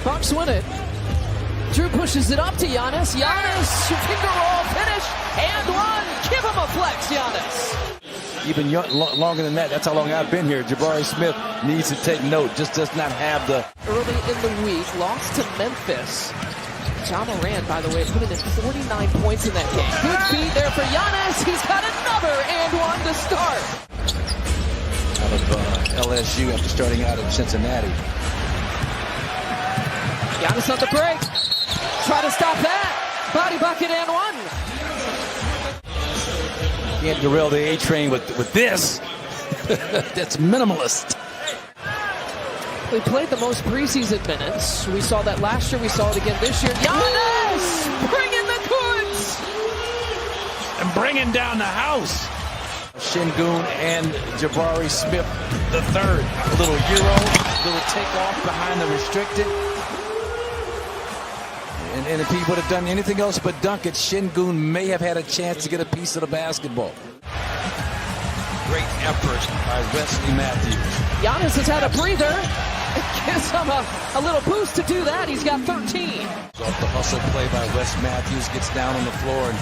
Bucks win it. Drew pushes it up to Giannis. Giannis, finger roll finish, and one. Give him a flex, Giannis. Even longer than that. That's how long I've been here. Jabari Smith needs to take note. Just does not have the... Early in the week, lost to Memphis. John Moran, by the way, put in 49 points in that game. Good feed there for Giannis. He's got another and one to start. Out of LSU after starting out at Cincinnati. Giannis on the break. Try to stop that. Body bucket and one. Can't derail the A train with this. That's minimalist. They played the most preseason minutes. We saw that last year. We saw it again this year. Giannis bringing the goods. And bringing down the house. Şengün and Jabari Smith the third. A little Euro, little takeoff behind the restricted. And if he would have done anything else but dunk it, Şengün may have had a chance to get a piece of the basketball. Great effort by Wesley Matthews. Giannis has had a breather. It gives him a little boost to do that. He's got 13. Off the hustle play by Wes Matthews, gets down on the floor, and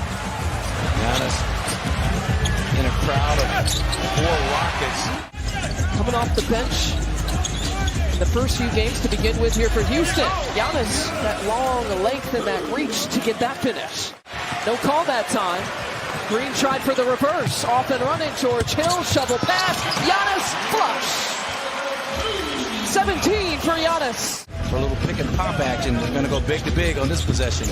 Giannis in a crowd of 4 Rockets. Coming off the bench the first few games to begin with here for Houston. Giannis, that long length and that reach to get that finish. No call that time. Green tried for the reverse. Off and running. George Hill, shovel pass. Giannis, flush. 17 for Giannis. For a little pick and pop action, they're going to go big to big on this possession.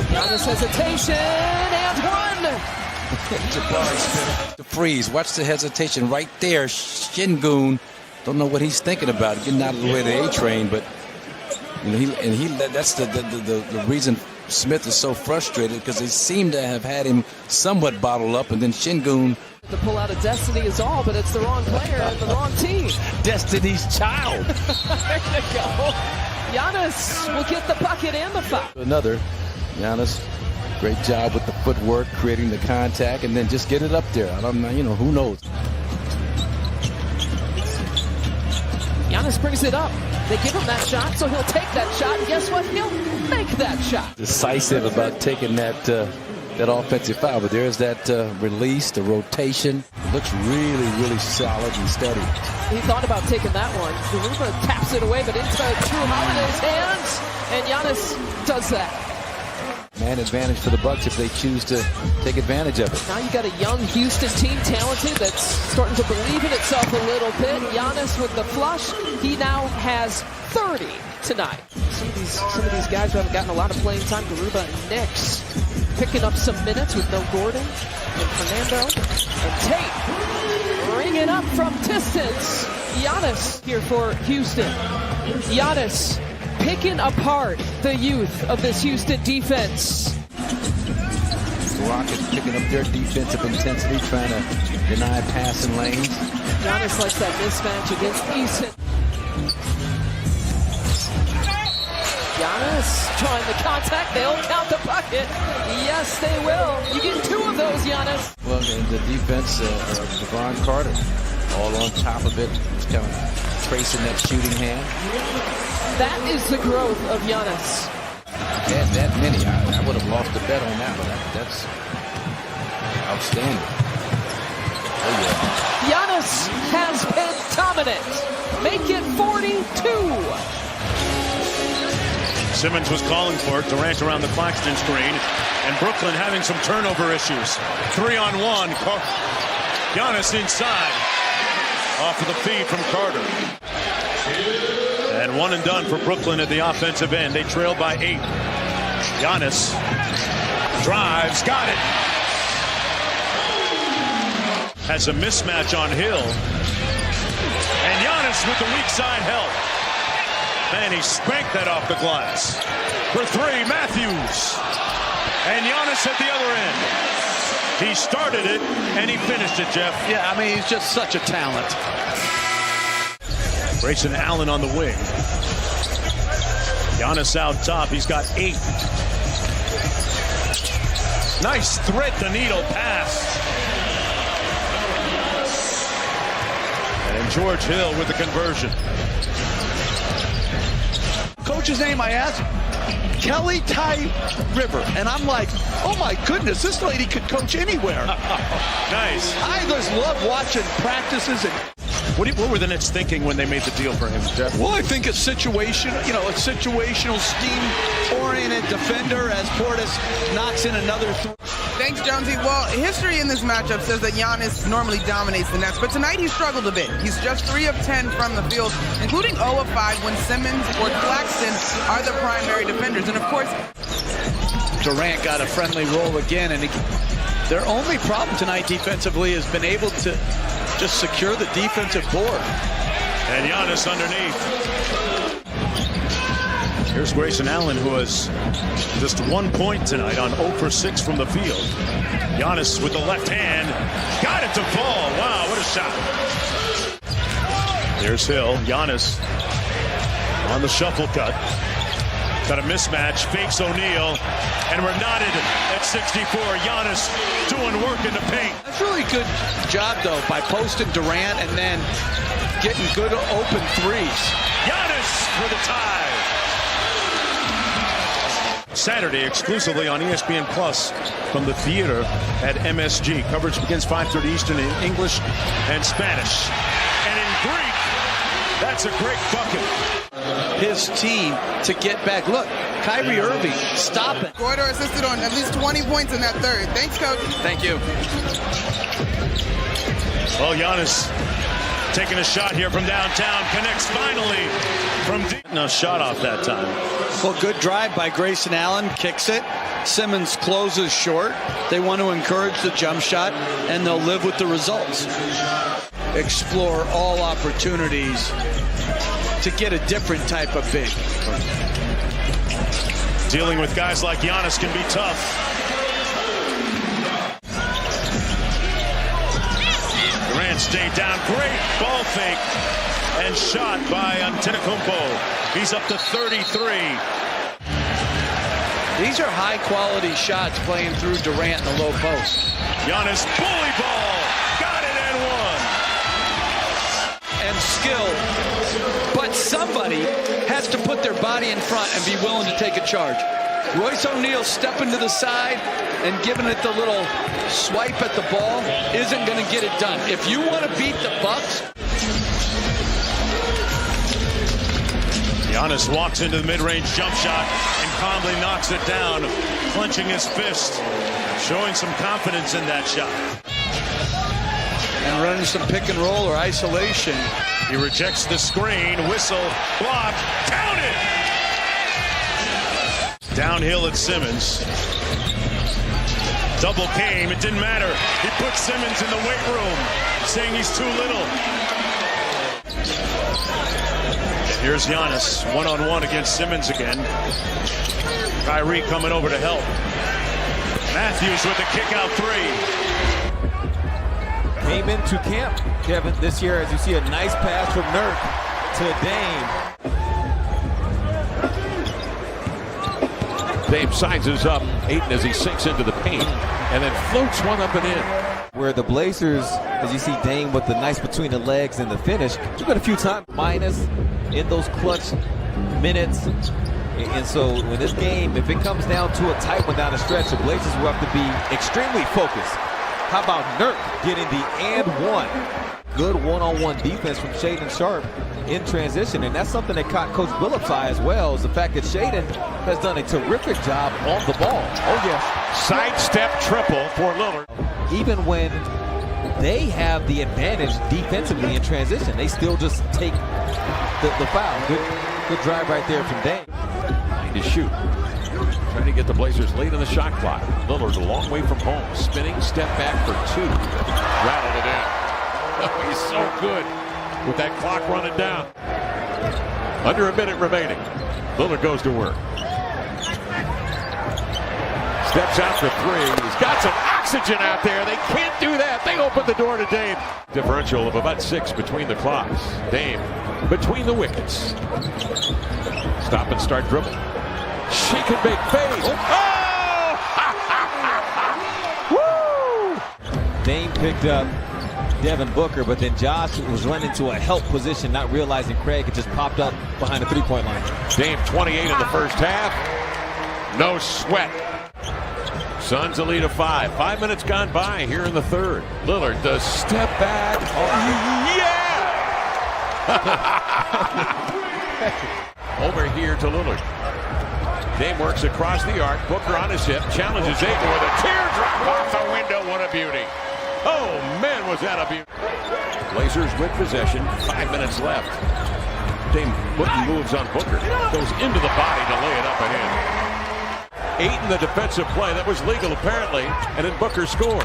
Giannis hesitation and one. Jabari Smith, the freeze. Watch the hesitation right there. Şengün, don't know what he's thinking about, getting out of the way of the A train, but you know, that's the reason Smith is so frustrated, because they seem to have had him somewhat bottled up, and then Şengün. The pull out of Destiny is all, but it's the wrong player and the wrong team. Destiny's child. There you go. Giannis will get the bucket and the foul. Another. Giannis, great job with the footwork, creating the contact, and then just get it up there. I don't know, you know, who knows. Giannis brings it up. They give him that shot, so he'll take that shot. And guess what? He'll make that shot. Decisive about taking that offensive foul, but there's that release, the rotation. It looks really, really solid and steady. He thought about taking that one. Garuba taps it away, but into Drew Holiday's hands, and Giannis does that. Man advantage for the Bucks if they choose to take advantage of it. Now you got a young Houston team, talented, that's starting to believe in itself a little bit. Giannis with the flush. He now has 30 tonight. Some of these guys who haven't gotten a lot of playing time, Garuba and Nix, picking up some minutes with no Gordon and Fernando and Tate. Bringing up from distance. Giannis here for Houston. Giannis picking apart the youth of this Houston defense. The Rockets picking up their defensive intensity, trying to deny passing lanes. Giannis likes that mismatch against Eason. Giannis trying the contact. They'll count the bucket. Yes, they will. You get 2 of those, Giannis. Well, and the defense, Devon Carter, all on top of it, just kind of tracing that shooting hand. That is the growth of Giannis. Had that many, I would have lost the bet on that one. That's outstanding. Oh, yeah. Giannis has been dominant. Make it 42. Simmons was calling for it. Durant around the Claxton screen. And Brooklyn having some turnover issues. 3-on-1. Giannis inside. Off of the feed from Carter. And one and done for Brooklyn at the offensive end. They trail by 8. Giannis drives, got it. Has a mismatch on Hill. And Giannis with the weak side help. Man, he spanked that off the glass. For 3, Matthews. And Giannis at the other end. He started it, and he finished it, Jeff. Yeah, I mean, he's just such a talent. Grayson Allen on the wing. Giannis out top. He's got 8. Nice thread the needle pass. And George Hill with the conversion. coach's name? I asked. Kelly Ty River. And I'm like, oh my goodness, this lady could coach anywhere. Nice. I just love watching practices. And What were the Nets thinking when they made the deal for him, Jeff? well, I think a situational scheme-oriented defender as Portis knocks in another three. Thanks, Jonesy. Well, history in this matchup says that Giannis normally dominates the Nets, but tonight he struggled a bit. He's just 3 of 10 from the field, including 0 of 5 when Simmons or Claxton are the primary defenders. And of course, Durant got a friendly roll again, and their only problem tonight defensively has been able to just secure the defensive board. And Giannis underneath. Here's Grayson Allen, who has just 1 point tonight on 0 for 6 from the field. Giannis with the left hand. Got it to fall. Wow, what a shot. Here's Hill. Giannis on the shuffle cut. Got a mismatch. Fakes O'Neal. And we're knotted at 64. Giannis doing work in the paint. That's really good job, though, by posting Durant and then getting good open threes. Giannis for the tie. Saturday exclusively on ESPN Plus from the theater at MSG. Coverage begins 5:30 Eastern in English and Spanish. And in Greek, that's a great bucket. His team to get back. Look, Kyrie Irving, stop it. Gordon assisted on at least 20 points in that third. Thanks, Coach. Thank you. Well, Giannis taking a shot here from downtown. Connects finally from deep. No shot off that time. Well, good drive by Grayson Allen. Kicks it. Simmons closes short. They want to encourage the jump shot, and they'll live with the results. Explore all opportunities to get a different type of big. Dealing with guys like Giannis can be tough. Durant stayed down. Great ball fake and shot by Antetokounmpo. He's up to 33. These are high-quality shots playing through Durant in the low post. Giannis bully ball. Got it and one. And skill. But somebody has to put their body in front and be willing to take a charge. Royce O'Neal stepping to the side and giving it the little swipe at the ball isn't going to get it done. If you want to beat the Bucks. Giannis walks into the mid-range jump shot and calmly knocks it down, clenching his fist, showing some confidence in that shot. And running some pick and roll or isolation. He rejects the screen, whistle, block, counted! Downhill at Simmons. Double came, it didn't matter. He put Simmons in the weight room, saying he's too little. Here's Giannis, one-on-one against Simmons again. Kyrie coming over to help. Matthews with the kick-out three. Came into camp, Kevin, this year, as you see a nice pass from Nurk to Dame. Dame sizes up Ayton as he sinks into the paint and then floats one up and in. Where the Blazers, as you see Dame with the nice between the legs and the finish, took it a few times minus in those clutch minutes. And so in this game, if it comes down to a tight one down the stretch, the Blazers will have to be extremely focused. How about Nurk getting the and one? Good one-on-one defense from Shaedon Sharpe in transition, and that's something that caught Coach Billups' eye as well, is the fact that Shaedon has done a terrific job on the ball. Oh, yes. Sidestep triple for Lillard. Even when they have the advantage defensively in transition, they still just take the foul. Good drive right there from Dame. To shoot. Trying to get the Blazers late in the shot clock. Lillard a long way from home. Spinning, step back for two. Rattled it in. Oh, he's so good with that clock running down. Under a minute remaining. Lillard goes to work. Steps out for three. He's got some oxygen out there. They can't do that. They open the door to Dame. Differential of about 6 between the clocks. Dame between the wickets. Stop and start dribbling. She can make face. Oh! Dame picked up Devin Booker, but then Josh was running to a help position, not realizing Craig had just popped up behind the three-point line. Dame 28 in the first half. No sweat. Suns a lead of 5. 5 minutes gone by here in the third. Lillard does step back. Oh, yeah! Over here to Lillard. Dame works across the arc. Booker on his hip. Challenges Aiton with a teardrop off the window. What a beauty. Oh, man, was that a beauty. Blazers with possession. 5 minutes left. Dame moves on Booker. Goes into the body to lay it up and in. Aiton the defensive play. That was legal, apparently. And then Booker scores.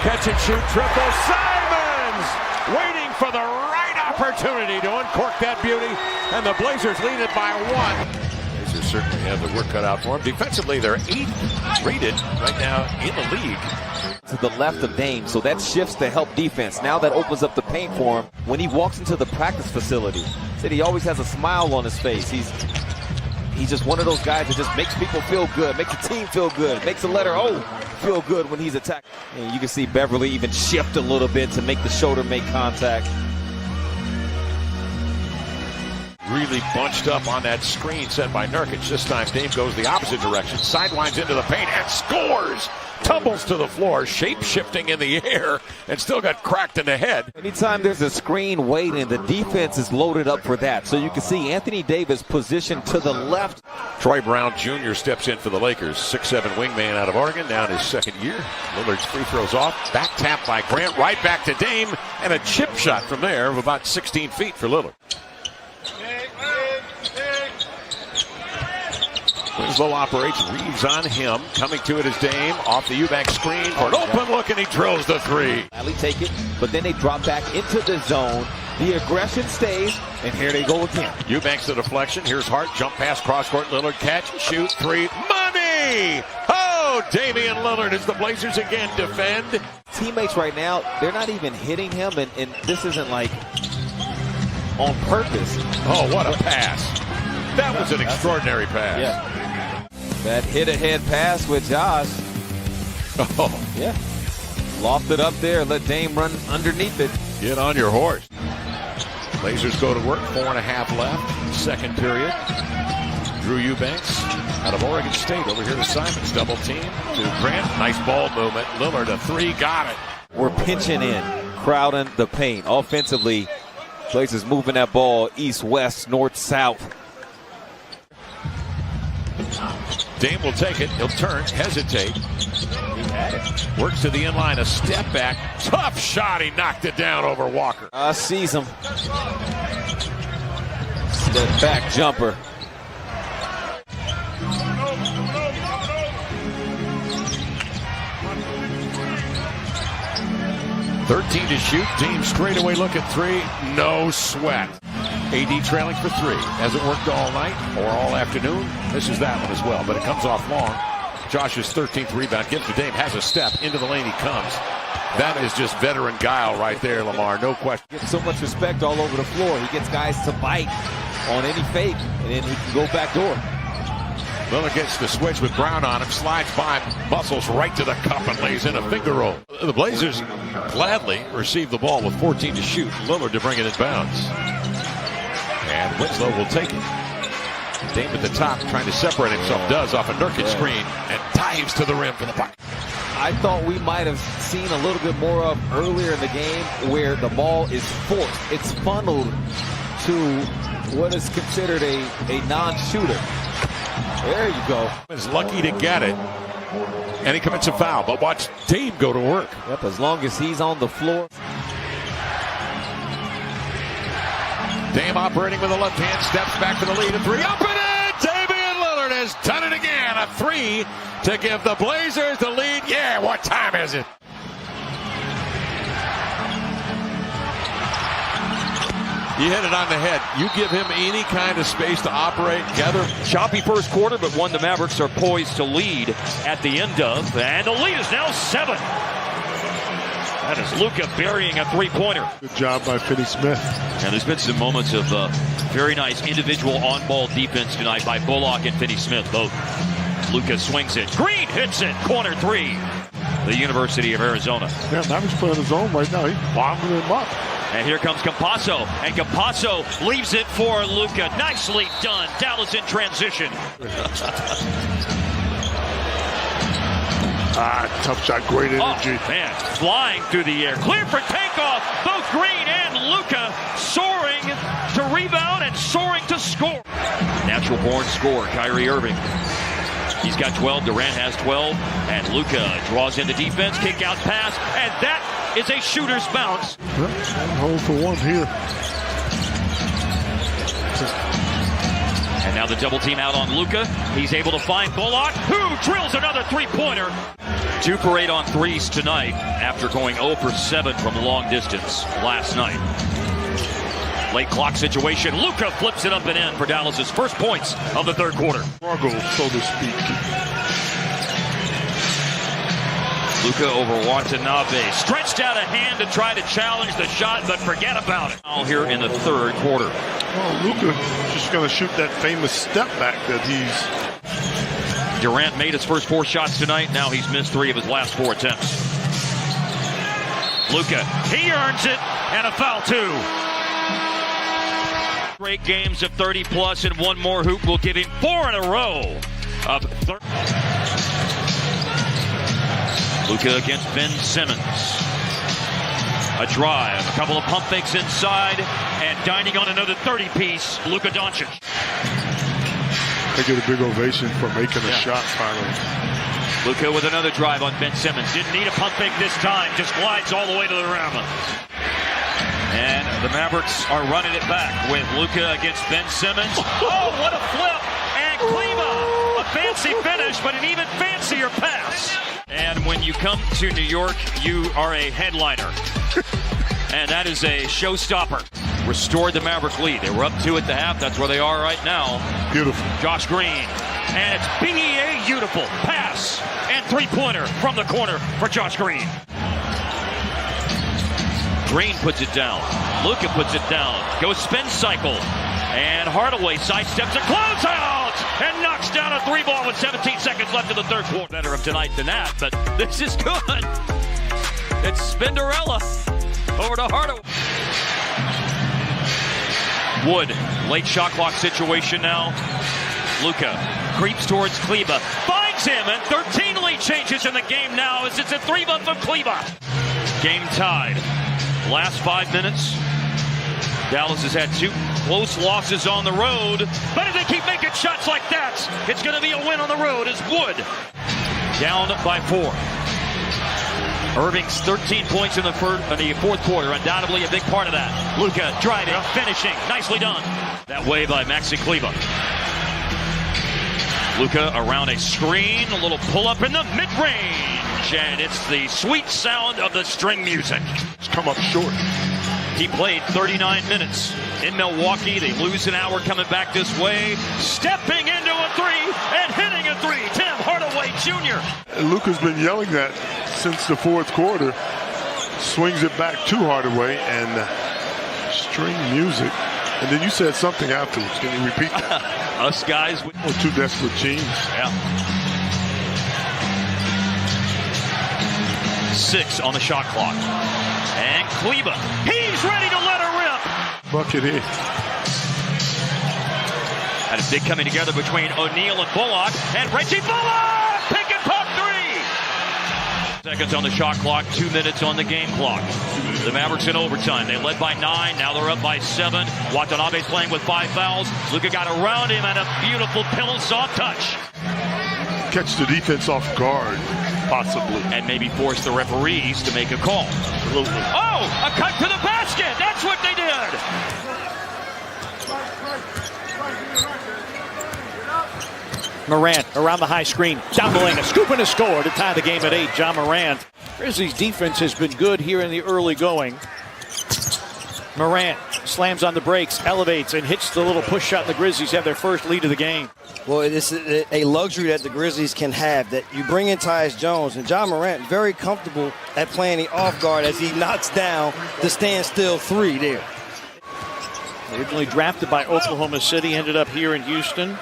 Catch and shoot triple. Simons waiting for the right opportunity to uncork that beauty. And the Blazers lead it by 1. Blazers certainly have the work cut out for them. Defensively, they're 8th rated right now in the league. To the left of Dame, so that shifts to help defense. Now that opens up the paint for him. When he walks into the practice facility, said he always has a smile on his face. He's just one of those guys that just makes people feel good, makes the team feel good, makes the letter O feel good when he's attacked. And you can see Beverly even shift a little bit to make the shoulder make contact. Really bunched up on that screen set by Nurkic. This time Dame goes the opposite direction, sidewinds into the paint and scores. Tumbles to the floor, shape-shifting in the air, and still got cracked in the head. Anytime there's a screen waiting, the defense is loaded up for that. So you can see Anthony Davis positioned to the left. Troy Brown Jr. steps in for the Lakers. 6'7" wingman out of Oregon, now in his second year. Lillard's free throws off. Back tap by Grant, right back to Dame, and a chip shot from there of about 16 feet for Lillard. Winslow operates, Reeves on him. Coming to it is Dame. Off the Eubanks screen for an open look, and he drills the three. Alley take it, but then they drop back into the zone. The aggression stays, and here they go again. Eubanks the deflection. Here's Hart. Jump pass, cross-court. Lillard catch, shoot, three. Money! Oh, Damian Lillard as the Blazers again defend. Teammates right now, they're not even hitting him, and this isn't like on purpose. Oh, what a pass. That was an extraordinary pass. Yeah. That hit-ahead pass with Josh. Oh. Yeah. Lofted up there, let Dame run underneath it. Get on your horse. Blazers go to work, 4.5 left. Second period. Drew Eubanks out of Oregon State over here to Simons. Double team to Grant. Nice ball movement. Lillard a three, got it. We're pinching in, crowding the paint. Offensively, Blazers moving that ball east-west, north-south. Dame will take it. He'll turn, hesitate. He had it. Works to the inline, a step back. Tough shot. He knocked it down over Walker. Sees him. Step back jumper. $13 to shoot. Dame straightaway look at three. No sweat. AD trailing for three. Hasn't worked all night or all afternoon. This is that one as well, but it comes off long. Josh's 13th rebound. Gives to Dame. Has a step. Into the lane he comes. That is just veteran guile right there, Lamar. No question. Gets so much respect all over the floor. He gets guys to bite on any fake, and then he can go back door. Lillard gets the switch with Brown on him. Slides by, muscles right to the cup and lays in a finger roll. The Blazers gladly receive the ball with 14 to shoot. Lillard to bring it in bounds. And Winslow will take it. Dame at the top trying to separate himself. Does off a Nurkic screen and dives to the rim for the bucket. I thought we might have seen a little bit more of earlier in the game where the ball is forced. It's funneled to what is considered a non-shooter. There you go. Is lucky to get it. And he commits a foul. But watch Dame go to work. Yep, as long as he's on the floor. Dame operating with the left hand, steps back for the lead, a three, up and in! Damian Lillard has done it again, a three to give the Blazers the lead. Yeah, what time is it? You hit it on the head. You give him any kind of space to operate, gather. Choppy first quarter, but one the Mavericks are poised to lead at the end of, and the lead is now 7. That is Luka burying a three-pointer. Good job by Finney Smith. And there's been some moments of very nice individual on-ball defense tonight by Bullock and Finney Smith both. Luka swings it. Green hits it. Corner three. the University of Arizona. Yeah, Mavericks playing his own right now. He's bombing him up. And here comes Campazzo, and Campazzo leaves it for Luka. Nicely done. Dallas in transition. Tough shot, great energy. Oh, man, flying through the air. Clear for takeoff. Both Green and Luka soaring to rebound and soaring to score. Natural born scorer, Kyrie Irving. He's got 12, Durant has 12, and Luka draws in the defense, kick out pass, and that is a shooter's bounce. Hold for one here. And now the double team out on Luka. He's able to find Bullock, who drills another three-pointer. 2 for 8 on threes tonight after going 0 for 7 from long distance last night. Late clock situation. Luka flips it up and in for Dallas's first points of the third quarter. Struggle, so to speak. Luka over Watanabe. Stretched out a hand to try to challenge the shot, but forget about it. All here in the third quarter. Well, Luka just going to shoot that famous step back that he's... Durant made his first 4 shots tonight. Now he's missed 3 of his last 4 attempts. Luka, he earns it, and a foul too. Great games of 30 plus, and one more hoop will give him 4 in a row of 30. Luka against Ben Simmons. A drive, a couple of pump fakes inside, and dining on another 30-piece, Luka Doncic. They get a big ovation for making a shot finally. Luka with another drive on Ben Simmons. Didn't need a pump fake this time, just glides all the way to the rim. And the Mavericks are running it back with Luka against Ben Simmons. Oh, what a flip! And Kleba, a fancy finish, but an even fancier pass. And when you come to New York, you are a headliner. And that is a showstopper. Restored the Maverick lead. They were up 2 at the half. That's where they are right now. Beautiful. Josh Green. And it's BEA beautiful. Pass and 3-pointer from the corner for Josh Green. Green puts it down. Luka puts it down. Goes spin cycle. And Hardaway sidesteps a closeout and knocks down a 3-ball with 17 seconds left in the third quarter. Better of tonight than that, but this is good. It's Spinderella over to Hardaway. Wood, late shot clock situation now. Luka creeps towards Kleba, finds him, and 13 lead changes in the game now as it's a 3-1 from Kleba. Game tied. Last 5 minutes. Dallas has had 2 close losses on the road, but if they keep making shots like that, it's going to be a win on the road as Wood down by 4. Irving's 13 points in the fourth quarter, undoubtedly a big part of that. Luka driving, finishing, nicely done. That way by Maxi Kleba. Luka around a screen, a little pull-up in the mid-range, and it's the sweet sound of the string music. It's come up short. He played 39 minutes in Milwaukee. They lose an hour coming back this way. Stepping into a 3 and hitting a 3. Tim Hardaway Jr. Luka's been yelling that since the fourth quarter. Swings it back to Hardaway and string music. And then you said something afterwards. Can you repeat that? Us guys. We're 2 desperate teams. Yeah. 6 on the shot clock. And Kleba, he's ready to let her rip. Bucket in. Had a big coming together between O'Neal and Bullock. And Reggie Bullock! Pick and pop 3! Seconds on the shot clock, 2 minutes on the game clock. The Mavericks in overtime. They led by 9, now they're up by 7. Watanabe's playing with 5 fouls. Luka got around him and a beautiful pillow soft touch. Catch the defense off guard, possibly. And maybe force the referees to make a call. Absolutely. Oh, a cut to the basket. That's what they did. Morant around the high screen, down the lane, a scoop and a score to tie the game at 8. Ja Morant. Grizzlies defense has been good here in the early going. Morant slams on the brakes, elevates, and hits the little push shot, and the Grizzlies have their first lead of the game. Well, it's a luxury that the Grizzlies can have, that you bring in Tyus Jones, and Ja Morant very comfortable at playing the off guard as he knocks down the standstill 3 there. Originally drafted by Oklahoma City, ended up here in Houston.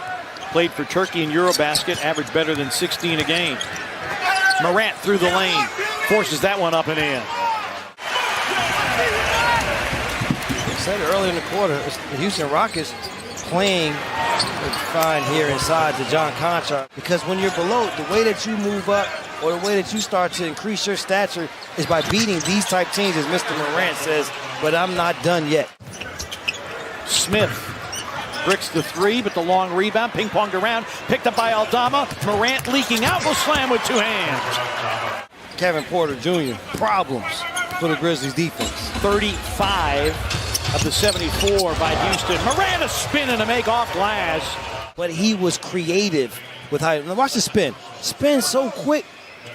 Played for Turkey in Eurobasket, averaged better than 16 a game. Morant through the lane. Forces that one up and in. I said earlier in the quarter, it's the Houston Rockets playing fine here inside the John contract, because when you're below, the way that you move up or the way that you start to increase your stature is by beating these type teams, as Mr. Morant says, but I'm not done yet. Smith bricks the three, but the long rebound, ping-ponged around, picked up by Aldama. Morant leaking out, will slam with two hands. Kevin Porter Jr., problems for the Grizzlies defense. 35 of the 74 by Houston. Morant a spin and a make off glass. But he was creative with how, watch the spin. Spin so quick.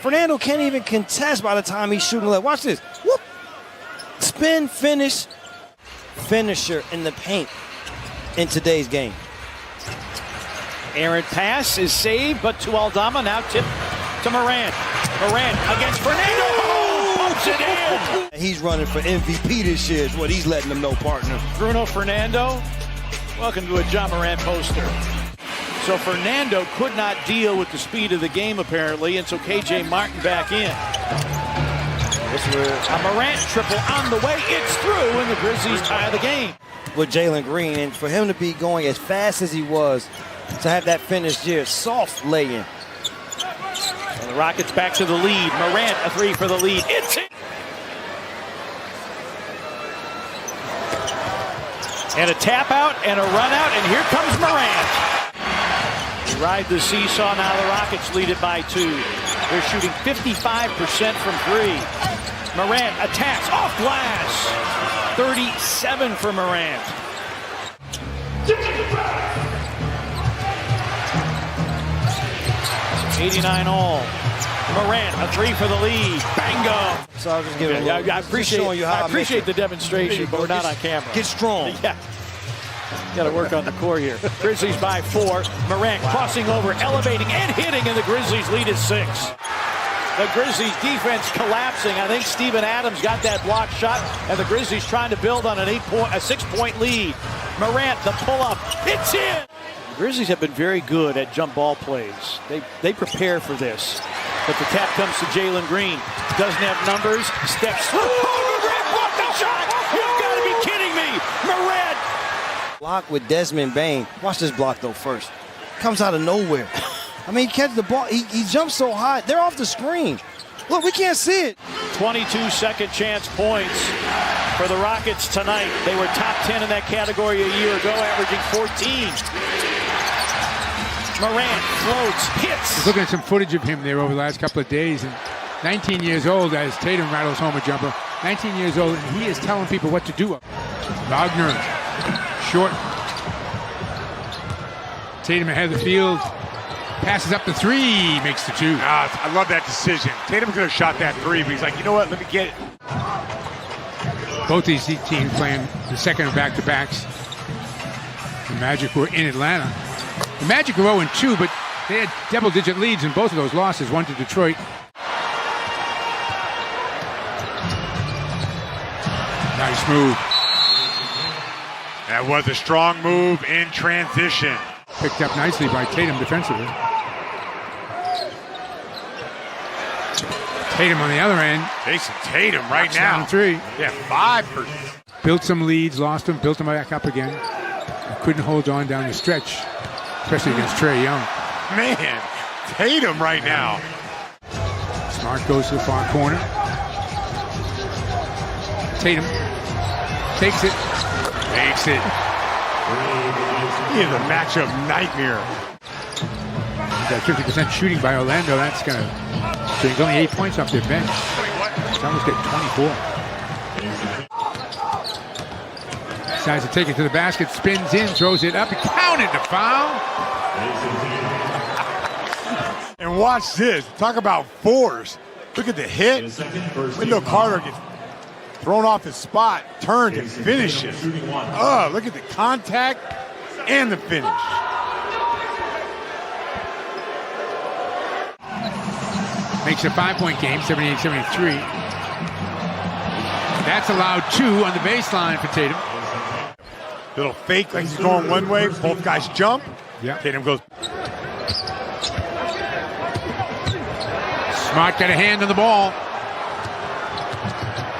Fernando can't even contest by the time he's shooting left. Watch this. Whoop. Spin, finish, finisher in the paint in today's game. Errant pass is saved, but to Aldama, now tip to Morant. Morant against Fernando. Oh, bumps it in. He's running for MVP this year is what he's letting them know, partner. Bruno Fernando, welcome to a John Morant poster. So Fernando could not deal with the speed of the game, apparently, and so KJ Martin back in. A Morant triple on the way. It's through, and the Grizzlies tie the game. With Jalen Green, and for him to be going as fast as he was, to have that finish here, soft lay-in. And the Rockets back to the lead. Morant, a three for the lead. It's it. And a tap out and a run out, and here comes Morant. They ride the seesaw, now the Rockets lead it by 2. They're shooting 55% from 3. Morant attacks off glass. 37 for Morant. 89 all. Morant, a three for the lead. Bango. So I was just giving I appreciate the demonstration, but we're not on camera. Get strong. Yeah. Got to work on the core here. Grizzlies by 4. Morant crossing over, elevating and hitting, and the Grizzlies lead is 6. The Grizzlies defense collapsing. I think Steven Adams got that block shot, and the Grizzlies trying to build on a 6-point lead. Morant, the pull-up. It's in. The Grizzlies have been very good at jump ball plays. They prepare for this. But the tap comes to Jalen Green. Doesn't have numbers. Steps through. Oh, Morant blocked the shot. You've got to be kidding me. Morant. Block with Desmond Bain. Watch this block, though, first. Comes out of nowhere. I mean, he catches the ball. He jumps so high. They're off the screen. Look, we can't see it. 22 second chance points for the Rockets tonight. They were top 10 in that category a year ago, averaging 14. Morant floats, hits. I was looking at some footage of him there over the last couple of days, and 19 years old as Tatum rattles home a jumper. 19 years old, and he is telling people what to do. Wagner, short. Tatum ahead of the field. Passes up the 3, makes the 2. I love that decision. Tatum could have shot that 3, but he's like, you know what, let me get it. Both these teams playing the second of back-to-backs. The Magic were in Atlanta. The Magic were 0-2, but they had double-digit leads in both of those losses, one to Detroit. Nice move. That was a strong move in transition. Picked up nicely by Tatum defensively. Tatum on the other end. Jason Tatum right now. Down 3. Yeah, 5%. Built some leads, lost them, built them back up again. Couldn't hold on down the stretch, especially against Trae Young. Man, Tatum right now. Smart goes to the far corner. Tatum takes it. Makes it. He is a matchup nightmare. That 50% shooting by Orlando, that's going to... So he's only 8 points off their bench. He's almost getting 24. Decides to take it to the basket, spins in, throws it up, and counted the foul. And watch this. Talk about force. Look at the hit. Wendell Carter gets thrown off his spot, turns and finishes. Oh, look at the contact and the finish. Makes a 5-point game, 78-73. That's allowed 2 on the baseline for Tatum. Little fake like he's going one way. Both guys jump. Yeah. Tatum goes. Smart got a hand on the ball.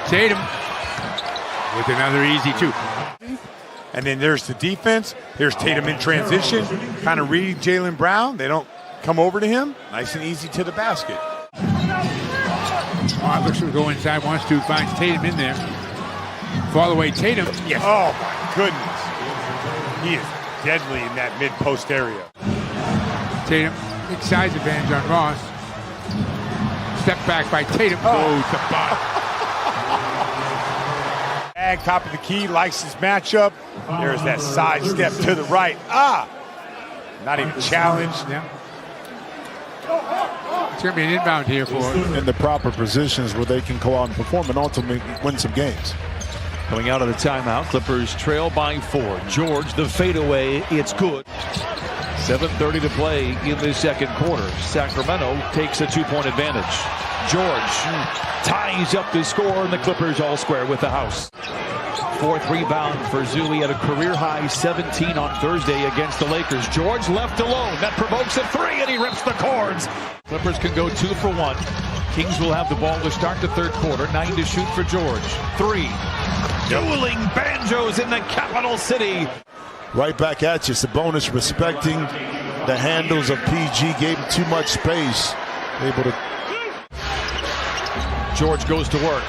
Tatum with another easy two. And then there's the defense. Here's Tatum in transition, kind of reading Jaylen Brown. They don't come over to him. Nice and easy to the basket. Looks to go inside, wants to, finds Tatum in there. Fall away Tatum. Yes. Oh, my goodness. He is deadly in that mid-post area. Tatum, big size advantage on Ross. Step back by Tatum. Oh, to the bottom. Ag, top of the key, likes his matchup. There's that side step to the right. Not even challenged. Yeah. It's going to be an inbound here for him. In the proper positions where they can go out and perform and ultimately win some games. Coming out of the timeout, Clippers trail by 4. George, the fadeaway, it's good. 7:30 to play in the second quarter. Sacramento takes a 2-point advantage. George ties up the score, and the Clippers all square with the house. 4th rebound for Zuli at a career-high 17 on Thursday against the Lakers. George left alone. That provokes a 3, and he rips the cords. Clippers can go 2 for 1. Kings will have the ball to start the third quarter. 9 to shoot for George. 3. Dueling banjos in the capital city. Right back at you. Sabonis respecting the handles of PG. Gave him too much space. Able to. George goes to work.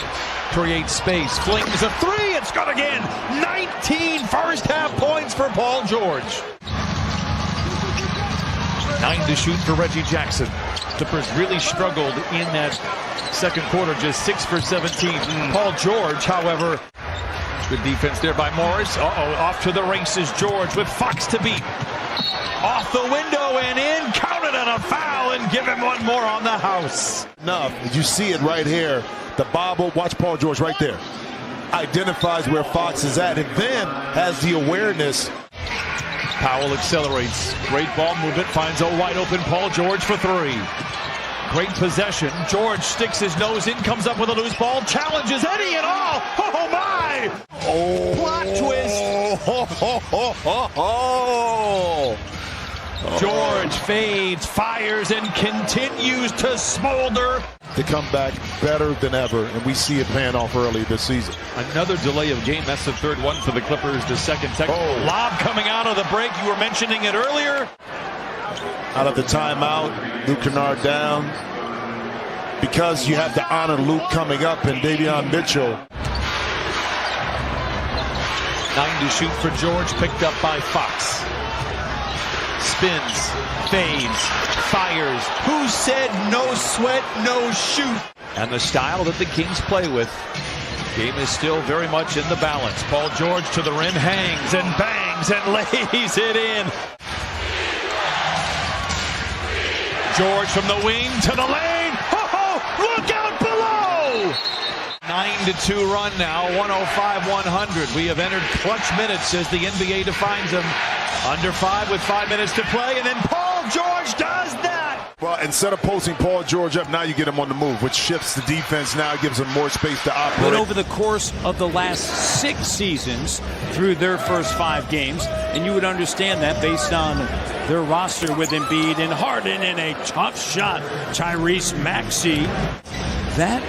Creates space. Flings a 3. It's good again. 19 first half points for Paul George. 9 to shoot for Reggie Jackson. Clippers really struggled in that second quarter. Just 6 for 17. Paul George, however. Good defense there by Morris. Off to the races. George with Fox to beat. Off the window and in. Counted on a foul and give him one more on the house. Enough. You see it right here. The bobble. Watch Paul George right there. Identifies where Fox is at and then has the awareness. Powell accelerates. Great ball movement. Finds a wide open Paul George for 3. Great possession. George sticks his nose in. Comes up with a loose ball. Challenges Eddie and all. Oh my! Oh. Plot twist. George fades, fires, and continues to smolder. To come back better than ever, and we see it paying off early this season. Another delay of game. That's the third one for the Clippers. The second technical lob coming out of the break. You were mentioning it earlier. Out of the timeout, Luke Kennard down. Because you have to honor Luke coming up and Davion Mitchell. 9 to shoot for George, picked up by Fox. Spins, fades, fires. Who said no sweat, no shoot? And the style that the Kings play with. Game is still very much in the balance. Paul George to the rim, hangs and bangs and lays it in. George from the wing to the lane. Oh, look out below! 9-2 run now, 105-100. We have entered clutch minutes as the NBA defines them. Under 5 with 5 minutes to play, and then Paul George does that. Well, instead of posting Paul George up, now you get him on the move, which shifts the defense now, gives him more space to operate. But over the course of the last 6 seasons, through their first 5 games, and you would understand that based on their roster with Embiid and Harden and a tough shot, Tyrese Maxey. That,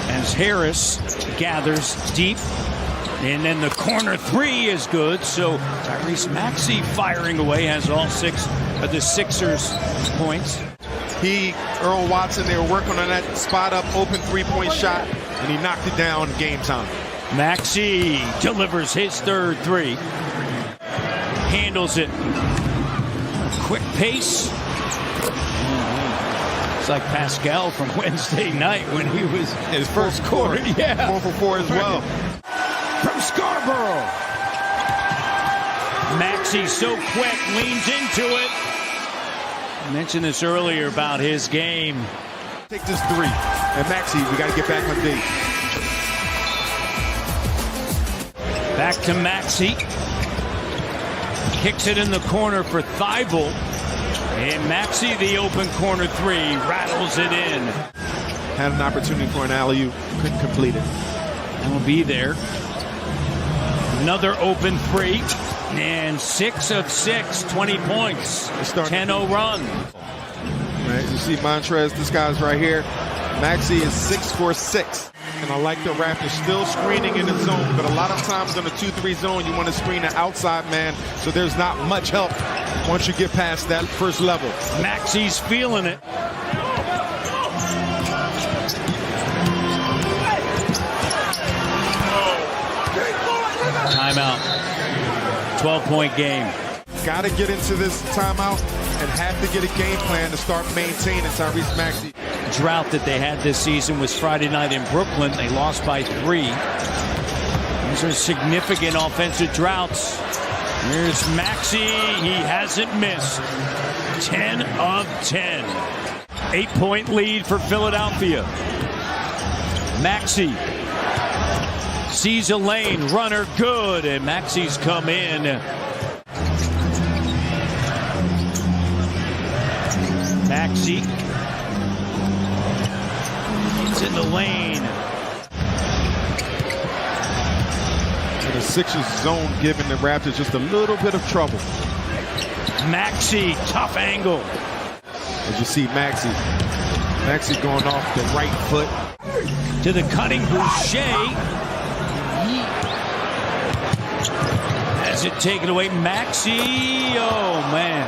as Harris gathers deep, and then the corner 3 is good, so Tyrese Maxey firing away, has all 6 of the Sixers' points. Earl Watson, they were working on that spot up, open 3-point shot, and he knocked it down game time. Maxey delivers his third 3. Handles it. Quick pace. It's like Pascal from Wednesday night when he was his first quarter. Yeah. 4 for 4 as well. From Scarborough. Maxey so quick, leans into it. I mentioned this earlier about his game. Take this 3. And Maxey, we got to get back on D. Back to Maxey. Kicks it in the corner for Thibault. And Maxey, the open corner 3, rattles it in. Had an opportunity for an alley-oop, couldn't complete it. Will be there. Another open 3. And 6 of 6, 20 points. 10-0 run. man. You see Montrez, this guy's right here. Maxey is 6 for 6. And I like the Raptors still screening in the zone, but a lot of times in the 2-3 zone, you want to screen the outside man, so there's not much help once you get past that first level. Maxey's feeling it. Timeout. 12-point game. Got to get into this timeout and have to get a game plan to start maintaining Tyrese Maxey. Drought that they had this season was Friday night in Brooklyn. They lost by 3. These are significant offensive droughts. Here's Maxey. He hasn't missed. 10 of 10. 8-point lead for Philadelphia. Maxey sees a lane. Runner good. And Maxey's come in. Maxey. He's in the lane. And the Sixers zone giving the Raptors just a little bit of trouble. Maxey, tough angle. As you see Maxey going off the right foot. To the cutting Boucher. Has it taken away. Maxey, oh man.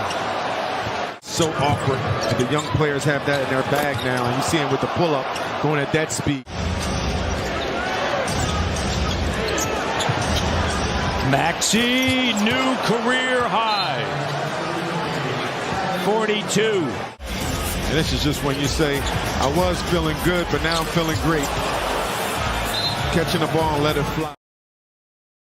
So awkward. The young players have that in their bag now, and you see him with the pull-up going at that speed. Maxey, new career high. 42. And this is just when you say, I was feeling good, but now I'm feeling great. Catching the ball and let it fly.